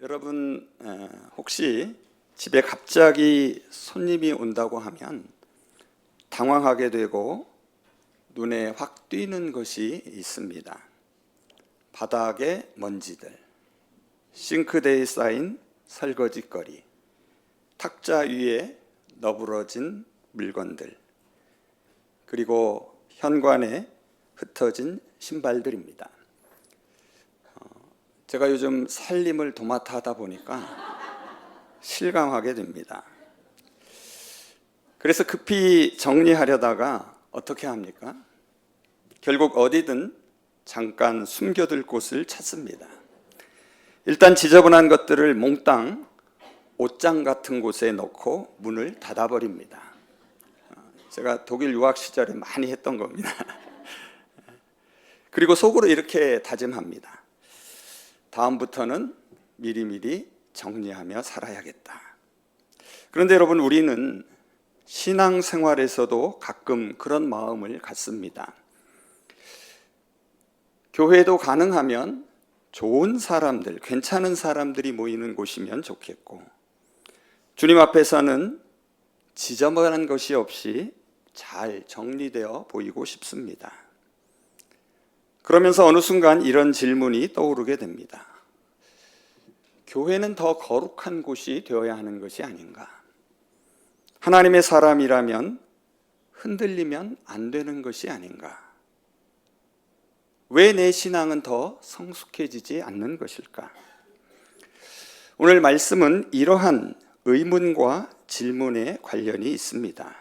여러분 혹시 집에 갑자기 손님이 온다고 하면 당황하게 되고 눈에 확 띄는 것이 있습니다. 바닥에 먼지들, 싱크대에 쌓인 설거지거리, 탁자 위에 너부러진 물건들, 그리고 현관에 흩어진 신발들입니다. 제가 요즘 살림을 도맡아 하다 보니까 실감하게 됩니다. 그래서 급히 정리하려다가 어떻게 합니까? 결국 어디든 잠깐 숨겨둘 곳을 찾습니다. 일단 지저분한 것들을 몽땅 옷장 같은 곳에 넣고 문을 닫아버립니다. 제가 독일 유학 시절에 많이 했던 겁니다. 그리고 속으로 이렇게 다짐합니다. 다음부터는 미리미리 정리하며 살아야겠다. 그런데 여러분, 우리는 신앙생활에서도 가끔 그런 마음을 갖습니다. 교회도 가능하면 좋은 사람들, 괜찮은 사람들이 모이는 곳이면 좋겠고, 주님 앞에서는 지저분한 것이 없이 잘 정리되어 보이고 싶습니다. 그러면서 어느 순간 이런 질문이 떠오르게 됩니다. 교회는 더 거룩한 곳이 되어야 하는 것이 아닌가? 하나님의 사람이라면 흔들리면 안 되는 것이 아닌가? 왜 내 신앙은 더 성숙해지지 않는 것일까? 오늘 말씀은 이러한 의문과 질문에 관련이 있습니다.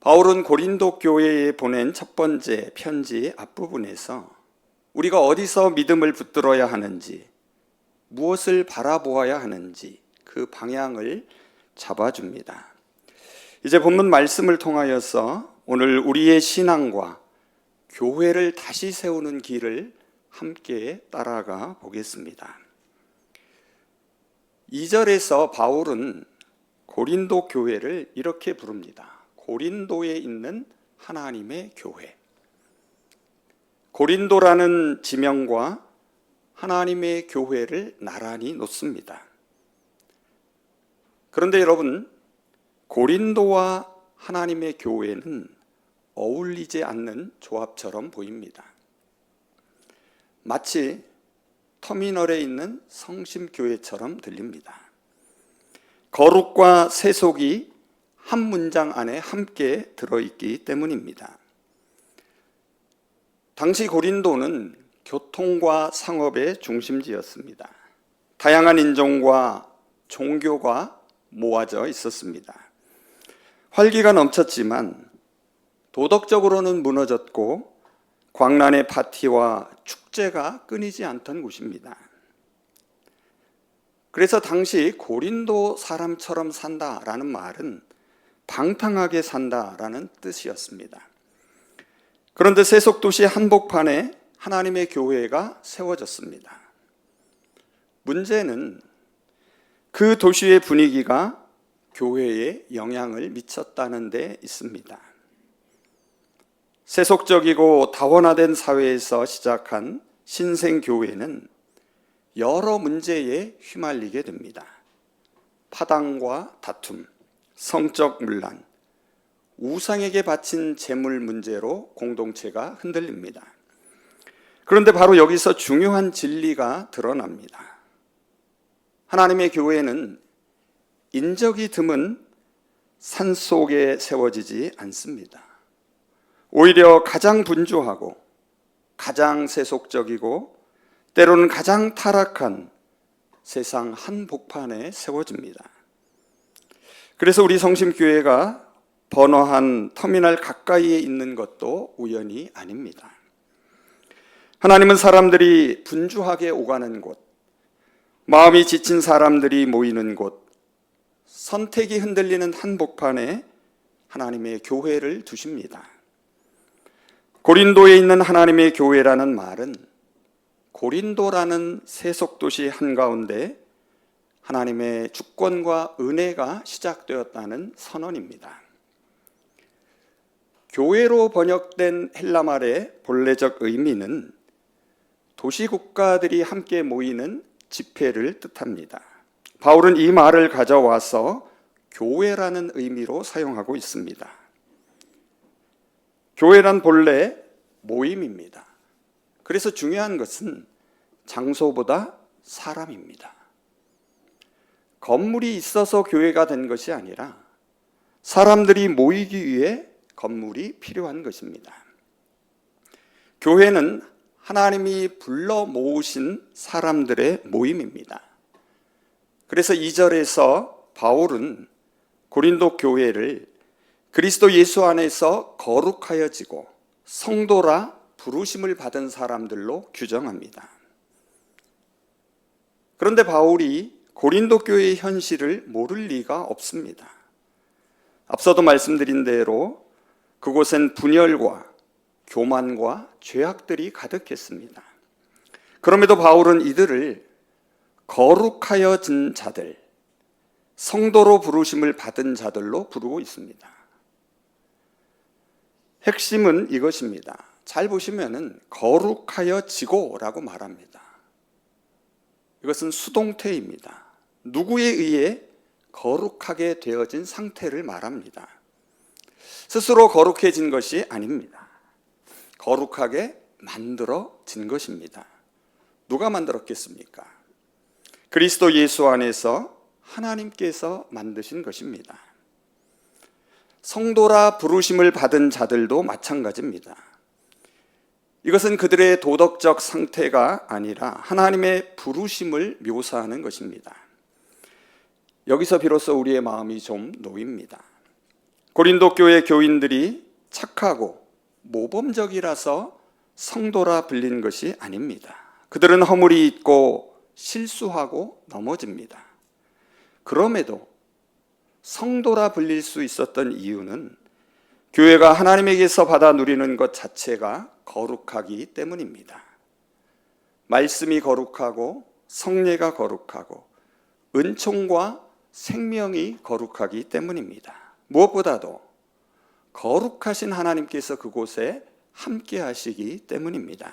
바울은 고린도 교회에 보낸 첫 번째 편지 앞부분에서 우리가 어디서 믿음을 붙들어야 하는지, 무엇을 바라보아야 하는지 그 방향을 잡아줍니다. 이제 본문 말씀을 통하여서 오늘 우리의 신앙과 교회를 다시 세우는 길을 함께 따라가 보겠습니다. 2절에서 바울은 고린도 교회를 이렇게 부릅니다. 고린도에 있는 하나님의 교회. 고린도라는 지명과 하나님의 교회를 나란히 놓습니다. 그런데 여러분, 고린도와 하나님의 교회는 어울리지 않는 조합처럼 보입니다. 마치 터미널에 있는 성심교회처럼 들립니다. 거룩과 세속이 한 문장 안에 함께 들어있기 때문입니다. 당시 고린도는 교통과 상업의 중심지였습니다. 다양한 인종과 종교가 모아져 있었습니다. 활기가 넘쳤지만 도덕적으로는 무너졌고 광란의 파티와 축제가 끊이지 않던 곳입니다. 그래서 당시 고린도 사람처럼 산다라는 말은 방탕하게 산다라는 뜻이었습니다. 그런데 세속도시 한복판에 하나님의 교회가 세워졌습니다. 문제는 그 도시의 분위기가 교회에 영향을 미쳤다는 데 있습니다. 세속적이고 다원화된 사회에서 시작한 신생교회는 여러 문제에 휘말리게 됩니다. 파당과 다툼, 성적 문란, 우상에게 바친 재물 문제로 공동체가 흔들립니다. 그런데 바로 여기서 중요한 진리가 드러납니다. 하나님의 교회는 인적이 드문 산속에 세워지지 않습니다. 오히려 가장 분주하고 가장 세속적이고 때로는 가장 타락한 세상 한복판에 세워집니다. 그래서 우리 성심교회가 번화한 터미널 가까이에 있는 것도 우연이 아닙니다. 하나님은 사람들이 분주하게 오가는 곳, 마음이 지친 사람들이 모이는 곳, 선택이 흔들리는 한복판에 하나님의 교회를 두십니다. 고린도에 있는 하나님의 교회라는 말은 고린도라는 세속도시 한가운데 하나님의 주권과 은혜가 시작되었다는 선언입니다. 교회로 번역된 헬라말의 본래적 의미는 도시국가들이 함께 모이는 집회를 뜻합니다. 바울은 이 말을 가져와서 교회라는 의미로 사용하고 있습니다. 교회란 본래 모임입니다. 그래서 중요한 것은 장소보다 사람입니다. 건물이 있어서 교회가 된 것이 아니라 사람들이 모이기 위해 건물이 필요한 것입니다. 교회는 하나님이 불러 모으신 사람들의 모임입니다. 그래서 2절에서 바울은 고린도 교회를 그리스도 예수 안에서 거룩하여지고 성도라 부르심을 받은 사람들로 규정합니다. 그런데 바울이 고린도 교회의 현실을 모를 리가 없습니다. 앞서도 말씀드린 대로 그곳엔 분열과 교만과 죄악들이 가득했습니다. 그럼에도 바울은 이들을 거룩하여진 자들, 성도로 부르심을 받은 자들로 부르고 있습니다. 핵심은 이것입니다. 잘 보시면은 거룩하여지고라고 말합니다. 이것은 수동태입니다. 누구에 의해 거룩하게 되어진 상태를 말합니다. 스스로 거룩해진 것이 아닙니다. 거룩하게 만들어진 것입니다. 누가 만들었겠습니까? 그리스도 예수 안에서 하나님께서 만드신 것입니다. 성도라 부르심을 받은 자들도 마찬가지입니다. 이것은 그들의 도덕적 상태가 아니라 하나님의 부르심을 묘사하는 것입니다. 여기서 비로소 우리의 마음이 좀 놓입니다. 고린도 교회 교인들이 착하고 모범적이라서 성도라 불린 것이 아닙니다. 그들은 허물이 있고 실수하고 넘어집니다. 그럼에도 성도라 불릴 수 있었던 이유는 교회가 하나님에게서 받아 누리는 것 자체가 거룩하기 때문입니다. 말씀이 거룩하고 성례가 거룩하고 은총과 생명이 거룩하기 때문입니다. 무엇보다도 거룩하신 하나님께서 그곳에 함께 하시기 때문입니다.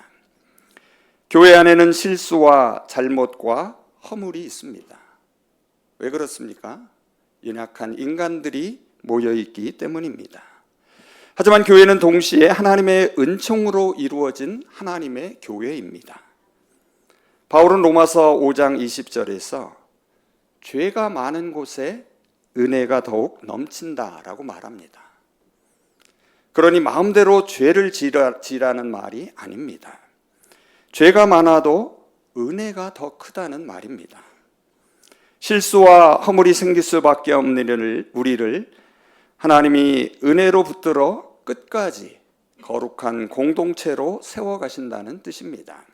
교회 안에는 실수와 잘못과 허물이 있습니다. 왜 그렇습니까? 연약한 인간들이 모여있기 때문입니다. 하지만 교회는 동시에 하나님의 은총으로 이루어진 하나님의 교회입니다. 바울은 로마서 5장 20절에서 죄가 많은 곳에 은혜가 더욱 넘친다라고 말합니다. 그러니 마음대로 죄를 지라는 말이 아닙니다. 죄가 많아도 은혜가 더 크다는 말입니다. 실수와 허물이 생길 수밖에 없는 우리를 하나님이 은혜로 붙들어 끝까지 거룩한 공동체로 세워가신다는 뜻입니다.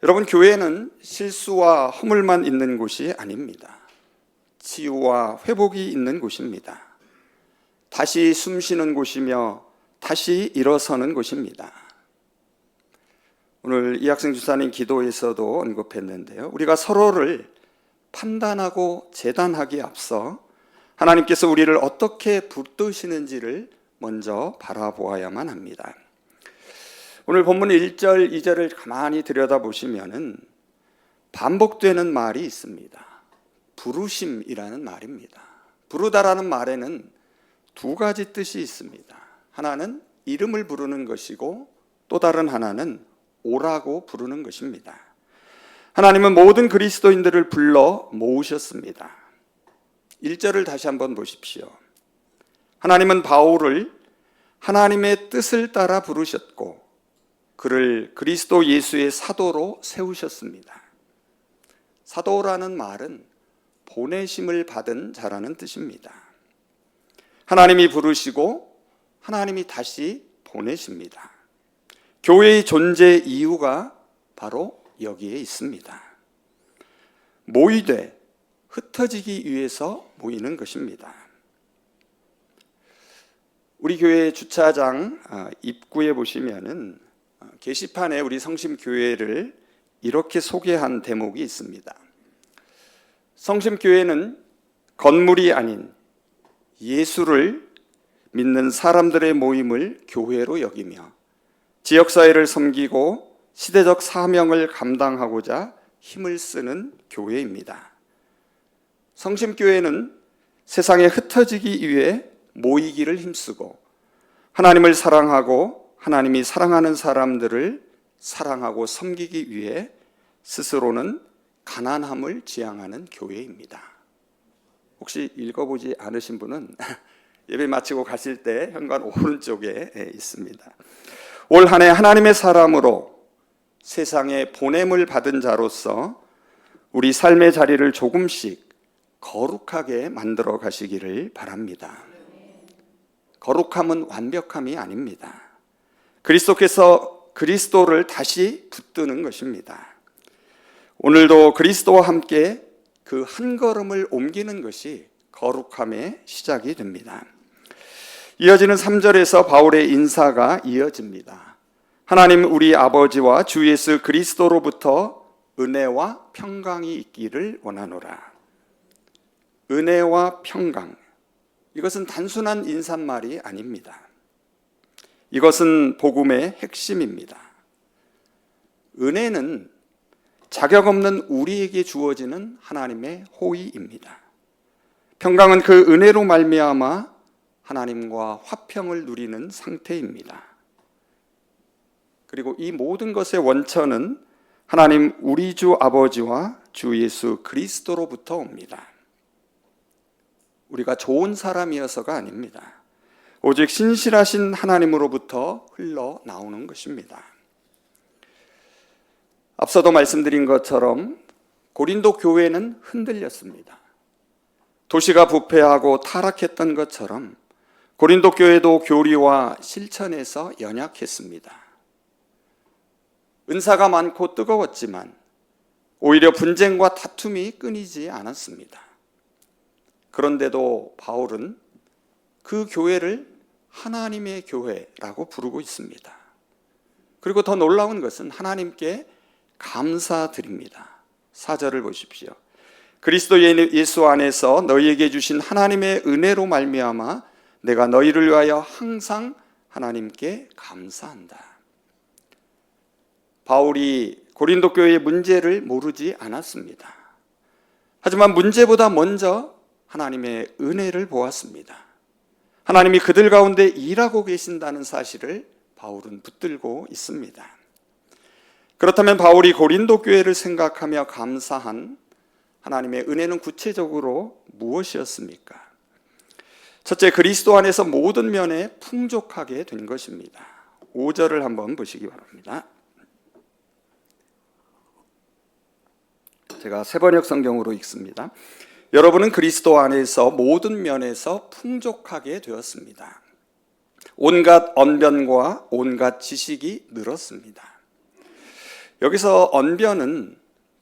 여러분, 교회는 실수와 허물만 있는 곳이 아닙니다. 치유와 회복이 있는 곳입니다. 다시 숨쉬는 곳이며 다시 일어서는 곳입니다. 오늘 이학생 주사님 기도에서도 언급했는데요. 우리가 서로를 판단하고 재단하기에 앞서 하나님께서 우리를 어떻게 붙드시는지를 먼저 바라보아야만 합니다. 오늘 본문 1절, 2절을 가만히 들여다보시면 반복되는 말이 있습니다. 부르심이라는 말입니다. 부르다라는 말에는 두 가지 뜻이 있습니다. 하나는 이름을 부르는 것이고 또 다른 하나는 오라고 부르는 것입니다. 하나님은 모든 그리스도인들을 불러 모으셨습니다. 1절을 다시 한번 보십시오. 하나님은 바울을 하나님의 뜻을 따라 부르셨고 그를 그리스도 예수의 사도로 세우셨습니다. 사도라는 말은 보내심을 받은 자라는 뜻입니다. 하나님이 부르시고 하나님이 다시 보내십니다. 교회의 존재 이유가 바로 여기에 있습니다. 모이되 흩어지기 위해서 모이는 것입니다. 우리 교회 주차장 입구에 보시면은 게시판에 우리 성심교회를 이렇게 소개한 대목이 있습니다. 성심교회는 건물이 아닌 예수를 믿는 사람들의 모임을 교회로 여기며 지역사회를 섬기고 시대적 사명을 감당하고자 힘을 쓰는 교회입니다. 성심교회는 세상에 흩어지기 위해 모이기를 힘쓰고 하나님을 사랑하고 하나님이 사랑하는 사람들을 사랑하고 섬기기 위해 스스로는 가난함을 지향하는 교회입니다. 혹시 읽어보지 않으신 분은 예배 마치고 가실 때 현관 오른쪽에 있습니다. 올 한 해 하나님의 사람으로 세상에 보냄을 받은 자로서 우리 삶의 자리를 조금씩 거룩하게 만들어 가시기를 바랍니다. 거룩함은 완벽함이 아닙니다. 그리스도께서 그리스도를 다시 붙드는 것입니다. 오늘도 그리스도와 함께 그 한 걸음을 옮기는 것이 거룩함의 시작이 됩니다. 이어지는 3절에서 바울의 인사가 이어집니다. 하나님 우리 아버지와 주 예수 그리스도로부터 은혜와 평강이 있기를 원하노라. 은혜와 평강, 이것은 단순한 인사말이 아닙니다. 이것은 복음의 핵심입니다. 은혜는 자격 없는 우리에게 주어지는 하나님의 호의입니다. 평강은 그 은혜로 말미암아 하나님과 화평을 누리는 상태입니다. 그리고 이 모든 것의 원천은 하나님 우리 주 아버지와 주 예수 그리스도로부터 옵니다. 우리가 좋은 사람이어서가 아닙니다. 오직 신실하신 하나님으로부터 흘러나오는 것입니다. 앞서도 말씀드린 것처럼 고린도 교회는 흔들렸습니다. 도시가 부패하고 타락했던 것처럼 고린도 교회도 교리와 실천에서 연약했습니다. 은사가 많고 뜨거웠지만 오히려 분쟁과 다툼이 끊이지 않았습니다. 그런데도 바울은 그 교회를 하나님의 교회라고 부르고 있습니다. 그리고 더 놀라운 것은 하나님께 감사드립니다. 4절을 보십시오. 그리스도 예수 안에서 너희에게 주신 하나님의 은혜로 말미암아 내가 너희를 위하여 항상 하나님께 감사한다. 바울이 고린도 교회의 문제를 모르지 않았습니다. 하지만 문제보다 먼저 하나님의 은혜를 보았습니다. 하나님이 그들 가운데 일하고 계신다는 사실을 바울은 붙들고 있습니다. 그렇다면 바울이 고린도 교회를 생각하며 감사한 하나님의 은혜는 구체적으로 무엇이었습니까? 첫째, 그리스도 안에서 모든 면에 풍족하게 된 것입니다. 5절을 한번 보시기 바랍니다. 제가 세번역 성경으로 읽습니다. 여러분은 그리스도 안에서 모든 면에서 풍족하게 되었습니다. 온갖 언변과 온갖 지식이 늘었습니다. 여기서 언변은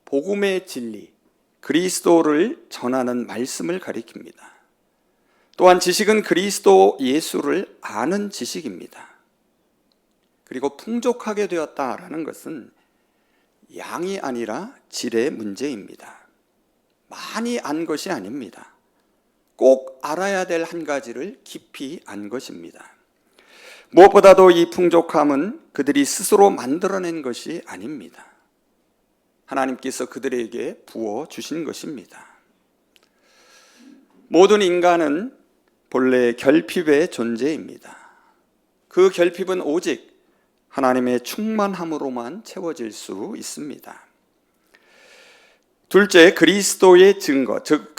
복음의 진리, 그리스도를 전하는 말씀을 가리킵니다. 또한 지식은 그리스도 예수를 아는 지식입니다. 그리고 풍족하게 되었다라는 것은 양이 아니라 질의 문제입니다. 많이 안 것이 아닙니다. 꼭 알아야 될 한 가지를 깊이 안 것입니다. 무엇보다도 이 풍족함은 그들이 스스로 만들어낸 것이 아닙니다. 하나님께서 그들에게 부어주신 것입니다. 모든 인간은 본래 결핍의 존재입니다. 그 결핍은 오직 하나님의 충만함으로만 채워질 수 있습니다. 둘째, 그리스도의 증거, 즉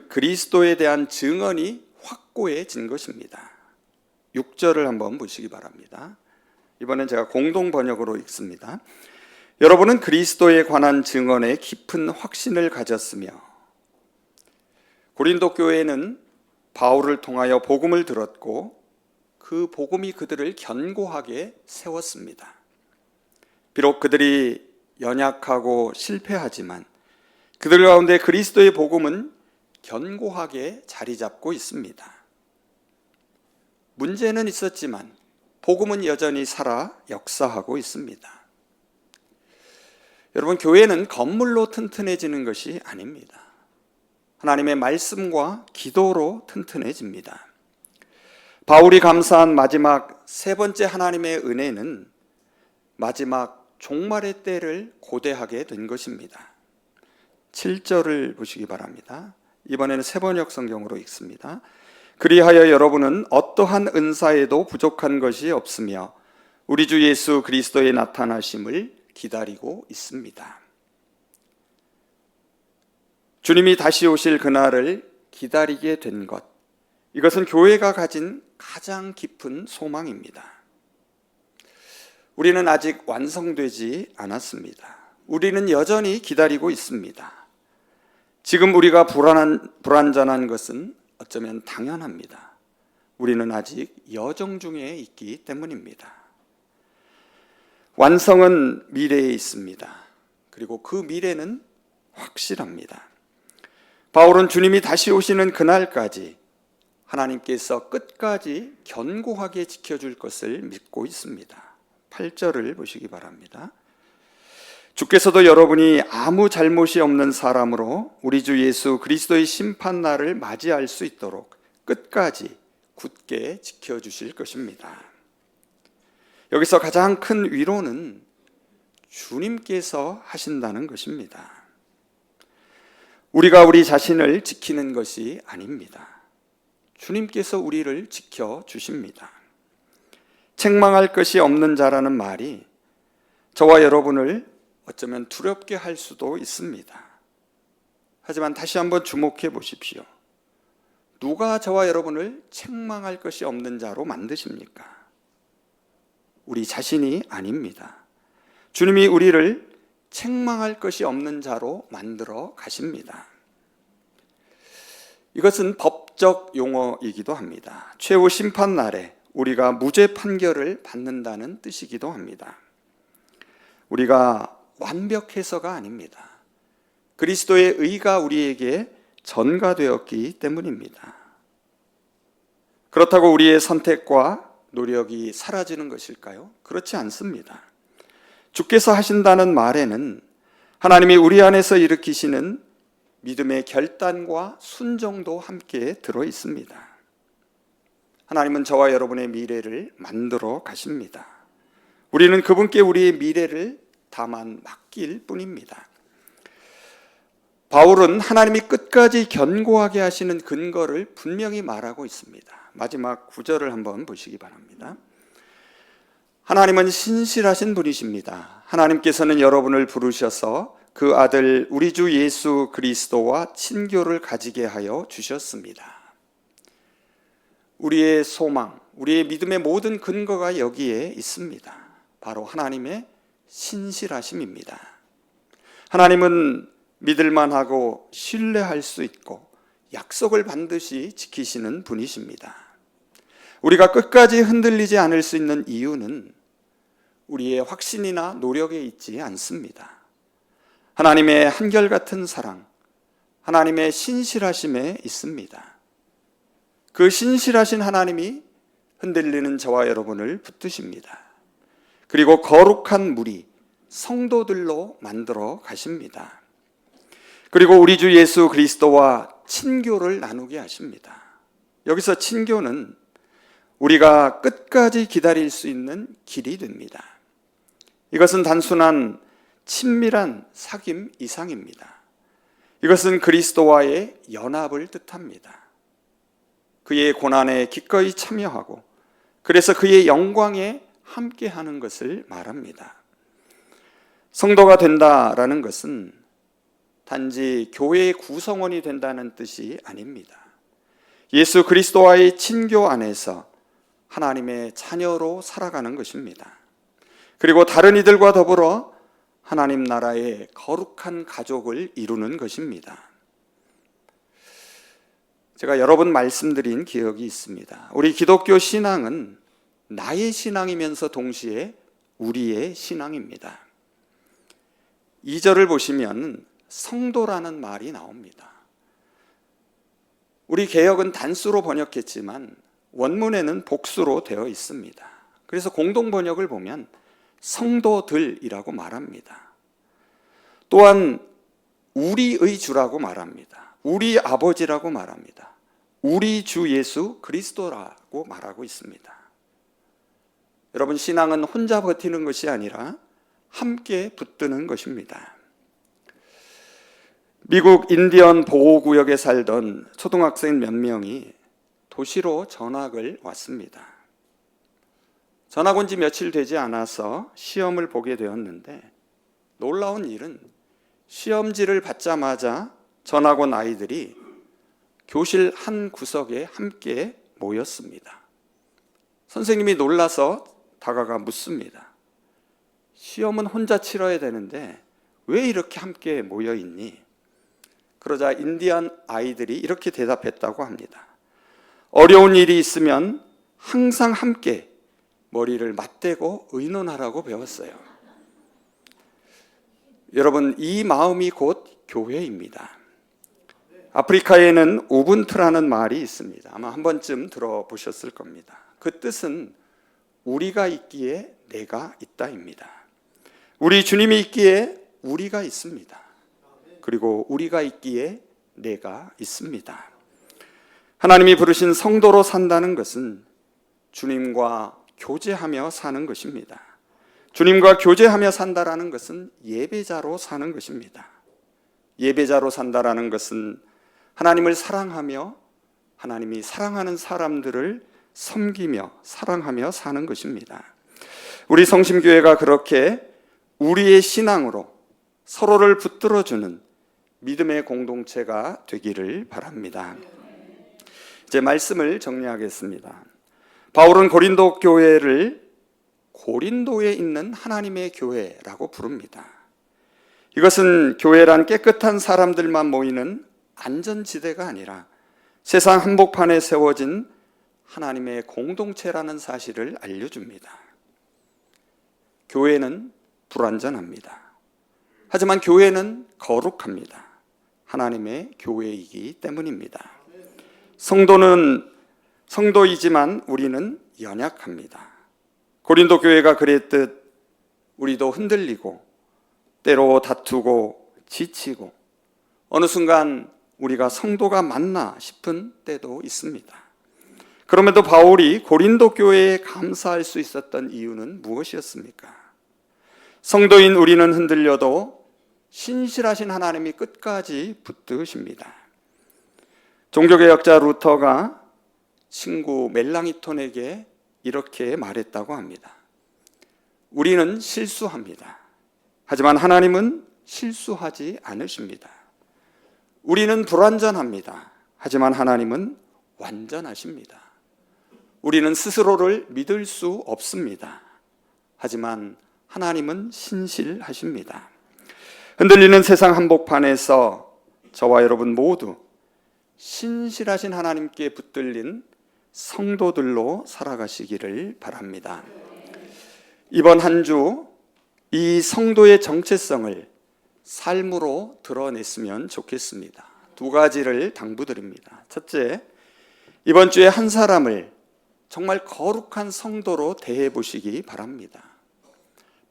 그리스도에 대한 증언이 확고해진 것입니다. 6절을 한번 보시기 바랍니다. 이번엔 제가 공동 번역으로 읽습니다. 여러분은 그리스도에 관한 증언에 깊은 확신을 가졌으며, 고린도 교회는 바울을 통하여 복음을 들었고 그 복음이 그들을 견고하게 세웠습니다. 비록 그들이 연약하고 실패하지만 그들 가운데 그리스도의 복음은 견고하게 자리 잡고 있습니다. 문제는 있었지만 복음은 여전히 살아 역사하고 있습니다. 여러분, 교회는 건물로 튼튼해지는 것이 아닙니다. 하나님의 말씀과 기도로 튼튼해집니다. 바울이 감사한 마지막 세 번째 하나님의 은혜는 마지막 종말의 때를 고대하게 된 것입니다. 7절을 보시기 바랍니다. 이번에는 세번역 성경으로 읽습니다. 그리하여 여러분은 어떠한 은사에도 부족한 것이 없으며 우리 주 예수 그리스도의 나타나심을 기다리고 있습니다. 주님이 다시 오실 그날을 기다리게 된 것, 이것은 교회가 가진 가장 깊은 소망입니다. 우리는 아직 완성되지 않았습니다. 우리는 여전히 기다리고 있습니다. 지금 우리가 불완전한 것은 어쩌면 당연합니다. 우리는 아직 여정 중에 있기 때문입니다. 완성은 미래에 있습니다. 그리고 그 미래는 확실합니다. 바울은 주님이 다시 오시는 그날까지 하나님께서 끝까지 견고하게 지켜줄 것을 믿고 있습니다. 8절을 보시기 바랍니다. 주께서도 여러분이 아무 잘못이 없는 사람으로 우리 주 예수 그리스도의 심판날을 맞이할 수 있도록 끝까지 굳게 지켜주실 것입니다. 여기서 가장 큰 위로는 주님께서 하신다는 것입니다. 우리가 우리 자신을 지키는 것이 아닙니다. 주님께서 우리를 지켜주십니다. 책망할 것이 없는 자라는 말이 저와 여러분을 어쩌면 두렵게 할 수도 있습니다. 하지만 다시 한번 주목해 보십시오. 누가 저와 여러분을 책망할 것이 없는 자로 만드십니까? 우리 자신이 아닙니다. 주님이 우리를 책망할 것이 없는 자로 만들어 가십니다. 이것은 법적 용어이기도 합니다. 최후 심판날에 우리가 무죄 판결을 받는다는 뜻이기도 합니다. 우리가 완벽해서가 아닙니다. 그리스도의 의가 우리에게 전가되었기 때문입니다. 그렇다고 우리의 선택과 노력이 사라지는 것일까요? 그렇지 않습니다. 주께서 하신다는 말에는 하나님이 우리 안에서 일으키시는 믿음의 결단과 순종도 함께 들어 있습니다. 하나님은 저와 여러분의 미래를 만들어 가십니다. 우리는 그분께 우리의 미래를 다만 맡길 뿐입니다. 바울은 하나님이 끝까지 견고하게 하시는 근거를 분명히 말하고 있습니다. 마지막 9절을 한번 보시기 바랍니다. 하나님은 신실하신 분이십니다. 하나님께서는 여러분을 부르셔서 그 아들 우리 주 예수 그리스도와 친교를 가지게 하여 주셨습니다. 우리의 소망, 우리의 믿음의 모든 근거가 여기에 있습니다. 바로 하나님의 신실하심입니다. 하나님은 믿을만하고 신뢰할 수 있고 약속을 반드시 지키시는 분이십니다. 우리가 끝까지 흔들리지 않을 수 있는 이유는 우리의 확신이나 노력에 있지 않습니다. 하나님의 한결같은 사랑, 하나님의 신실하심에 있습니다. 그 신실하신 하나님이 흔들리는 저와 여러분을 붙드십니다. 그리고 거룩한 무리, 성도들로 만들어 가십니다. 그리고 우리 주 예수 그리스도와 친교를 나누게 하십니다. 여기서 친교는 우리가 끝까지 기다릴 수 있는 길이 됩니다. 이것은 단순한 친밀한 사귐 이상입니다. 이것은 그리스도와의 연합을 뜻합니다. 그의 고난에 기꺼이 참여하고 그래서 그의 영광에 함께하는 것을 말합니다. 성도가 된다라는 것은 단지 교회의 구성원이 된다는 뜻이 아닙니다. 예수 그리스도와의 친교 안에서 하나님의 자녀로 살아가는 것입니다. 그리고 다른 이들과 더불어 하나님 나라의 거룩한 가족을 이루는 것입니다. 제가 여러 번 말씀드린 기억이 있습니다. 우리 기독교 신앙은 나의 신앙이면서 동시에 우리의 신앙입니다. 2절을 보시면 성도라는 말이 나옵니다. 우리 개역은 단수로 번역했지만 원문에는 복수로 되어 있습니다. 그래서 공동 번역을 보면 성도들이라고 말합니다. 또한 우리의 주라고 말합니다. 우리 아버지라고 말합니다. 우리 주 예수 그리스도라고 말하고 있습니다. 여러분, 신앙은 혼자 버티는 것이 아니라 함께 붙드는 것입니다. 미국 인디언 보호구역에 살던 초등학생 몇 명이 도시로 전학을 왔습니다. 전학 온 지 며칠 되지 않아서 시험을 보게 되었는데 놀라운 일은 시험지를 받자마자 전학 온 아이들이 교실 한 구석에 함께 모였습니다. 선생님이 놀라서 다가가 묻습니다. 시험은 혼자 치러야 되는데 왜 이렇게 함께 모여 있니? 그러자 인디안 아이들이 이렇게 대답했다고 합니다. 어려운 일이 있으면 항상 함께 머리를 맞대고 의논하라고 배웠어요. 여러분, 이 마음이 곧 교회입니다. 아프리카에는 우분투라는 말이 있습니다. 아마 한 번쯤 들어보셨을 겁니다. 그 뜻은 우리가 있기에 내가 있다입니다. 우리 주님이 있기에 우리가 있습니다. 그리고 우리가 있기에 내가 있습니다. 하나님이 부르신 성도로 산다는 것은 주님과 교제하며 사는 것입니다. 주님과 교제하며 산다라는 것은 예배자로 사는 것입니다. 예배자로 산다라는 것은 하나님을 사랑하며 하나님이 사랑하는 사람들을 섬기며 사랑하며 사는 것입니다. 우리 성심교회가 그렇게 우리의 신앙으로 서로를 붙들어주는 믿음의 공동체가 되기를 바랍니다. 이제 말씀을 정리하겠습니다. 바울은 고린도 교회를 고린도에 있는 하나님의 교회라고 부릅니다. 이것은 교회란 깨끗한 사람들만 모이는 안전지대가 아니라 세상 한복판에 세워진 하나님의 공동체라는 사실을 알려줍니다. 교회는 불완전합니다. 하지만 교회는 거룩합니다. 하나님의 교회이기 때문입니다. 성도이지만 우리는 연약합니다. 고린도 교회가 그랬듯 우리도 흔들리고 때로 다투고 지치고 어느 순간 우리가 성도가 맞나 싶은 때도 있습니다. 그럼에도 바울이 고린도 교회에 감사할 수 있었던 이유는 무엇이었습니까? 성도인 우리는 흔들려도 신실하신 하나님이 끝까지 붙드십니다. 종교개혁자 루터가 친구 멜랑이톤에게 이렇게 말했다고 합니다. 우리는 실수합니다. 하지만 하나님은 실수하지 않으십니다. 우리는 불완전합니다. 하지만 하나님은 완전하십니다. 우리는 스스로를 믿을 수 없습니다. 하지만 하나님은 신실하십니다. 흔들리는 세상 한복판에서 저와 여러분 모두 신실하신 하나님께 붙들린 성도들로 살아가시기를 바랍니다. 이번 한 주 이 성도의 정체성을 삶으로 드러냈으면 좋겠습니다. 두 가지를 당부드립니다. 첫째, 이번 주에 한 사람을 정말 거룩한 성도로 대해 보시기 바랍니다.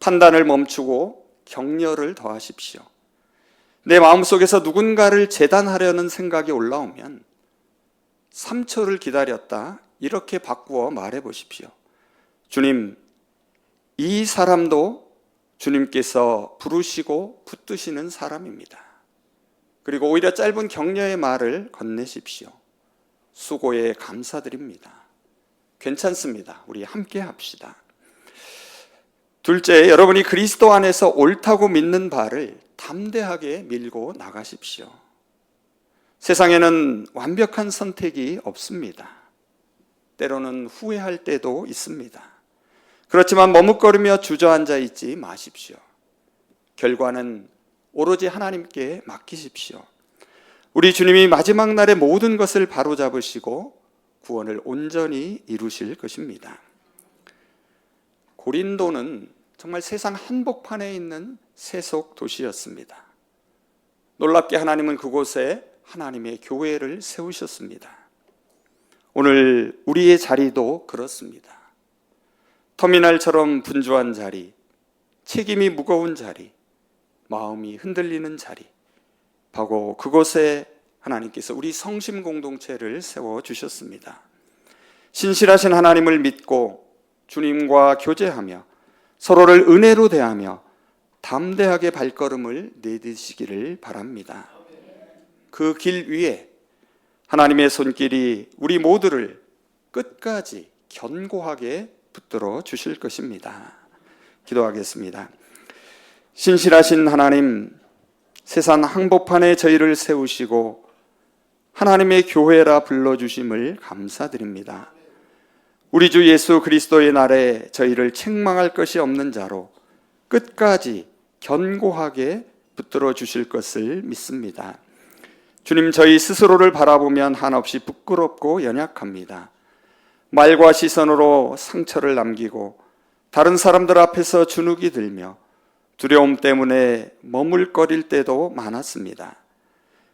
판단을 멈추고 격려를 더하십시오. 내 마음속에서 누군가를 재단하려는 생각이 올라오면 3초를 기다렸다 이렇게 바꾸어 말해 보십시오. 주님, 이 사람도 주님께서 부르시고 붙드시는 사람입니다. 그리고 오히려 짧은 격려의 말을 건네십시오. 수고에 감사드립니다. 괜찮습니다. 우리 함께 합시다. 둘째, 여러분이 그리스도 안에서 옳다고 믿는 바를 담대하게 밀고 나가십시오. 세상에는 완벽한 선택이 없습니다. 때로는 후회할 때도 있습니다. 그렇지만 머뭇거리며 주저앉아 있지 마십시오. 결과는 오로지 하나님께 맡기십시오. 우리 주님이 마지막 날에 모든 것을 바로잡으시고 구원을 온전히 이루실 것입니다. 고린도는 정말 세상 한복판에 있는 세속 도시였습니다. 놀랍게 하나님은 그곳에 하나님의 교회를 세우셨습니다. 오늘 우리의 자리도 그렇습니다. 터미널처럼 분주한 자리, 책임이 무거운 자리, 마음이 흔들리는 자리, 바로 그곳에 하나님께서 우리 성심 공동체를 세워주셨습니다. 신실하신 하나님을 믿고 주님과 교제하며 서로를 은혜로 대하며 담대하게 발걸음을 내딛으시기를 바랍니다. 그 길 위에 하나님의 손길이 우리 모두를 끝까지 견고하게 붙들어 주실 것입니다. 기도하겠습니다. 신실하신 하나님, 세상 항복판에 저희를 세우시고 하나님의 교회라 불러주심을 감사드립니다. 우리 주 예수 그리스도의 날에 저희를 책망할 것이 없는 자로 끝까지 견고하게 붙들어 주실 것을 믿습니다. 주님, 저희 스스로를 바라보면 한없이 부끄럽고 연약합니다. 말과 시선으로 상처를 남기고 다른 사람들 앞에서 주눅이 들며 두려움 때문에 머물거릴 때도 많았습니다.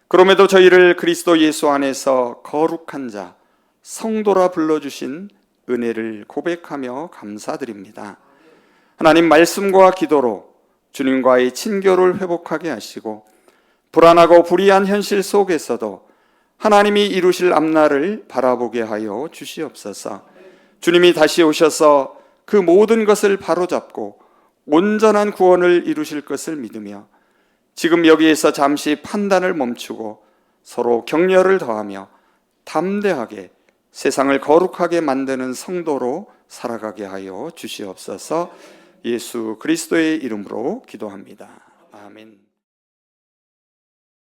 그럼에도 저희를 그리스도 예수 안에서 거룩한 자, 성도라 불러주신 은혜를 고백하며 감사드립니다. 하나님, 말씀과 기도로 주님과의 친교를 회복하게 하시고 불안하고 불의한 현실 속에서도 하나님이 이루실 앞날을 바라보게 하여 주시옵소서. 주님이 다시 오셔서 그 모든 것을 바로잡고 온전한 구원을 이루실 것을 믿으며 지금 여기에서 잠시 판단을 멈추고 서로 격려를 더하며 담대하게 세상을 거룩하게 만드는 성도로 살아가게 하여 주시옵소서. 예수 그리스도의 이름으로 기도합니다. 아멘.